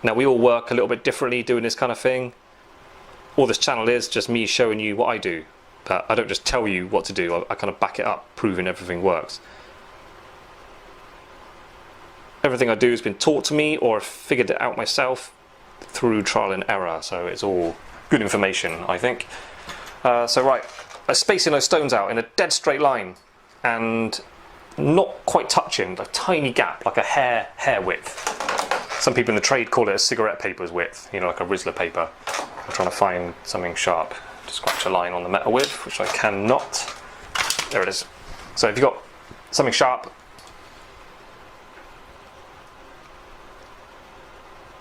Now we all work a little bit differently doing this kind of thing. All this channel is just me showing you what I do, but I don't just tell you what to do, I kind of back it up, proving everything works. Everything I do has been taught to me, or I've figured it out myself through trial and error, so it's all good information, I think. So right, I'm spacing those stones out in a dead straight line, and not quite touching, a tiny gap, like a hair width. Some people in the trade call it a cigarette paper's width, you know, like a Rizzler paper. I'm trying to find something sharp to scratch a line on the metal with, which I cannot. There it is. So if you've got something sharp,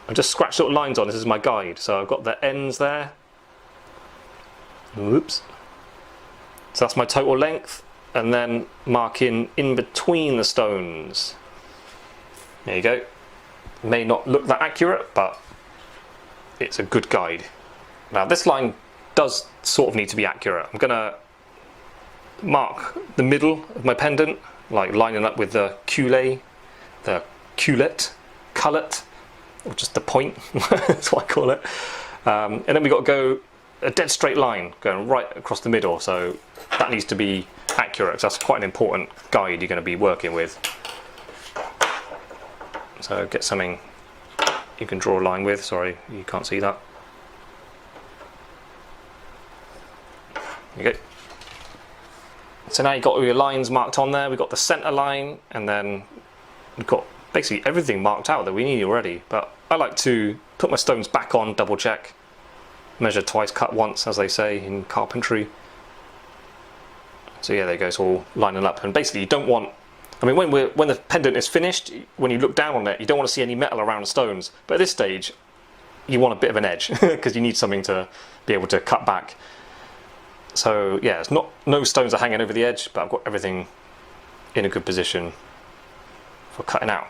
I've just scratched little lines on. This is my guide. So I've got the ends there. Whoops. So that's my total length, and then marking in between the stones. There you go. May not look that accurate, but it's a good guide. Now this line does sort of need to be accurate. I'm gonna mark the middle of my pendant, like lining up with the cullet, cullet, or just the point, that's what I call it. And then we've got to go a dead straight line going right across the middle, so that needs to be accurate. So that's quite an important guide you're going to be working with. So get something you can draw a line with. Sorry, you can't see that. There you go. So now you've got all your lines marked on there. We've got the centre line, and then we've got basically everything marked out that we need already. But I like to put my stones back on, double check, measure twice, cut once, as they say in carpentry. So yeah, there you go, it's all lining up. And basically you don't want, I mean, when the pendant is finished, when you look down on it, you don't want to see any metal around the stones. But at this stage, you want a bit of an edge, because you need something to be able to cut back. So yeah, it's no stones are hanging over the edge, but I've got everything in a good position for cutting out.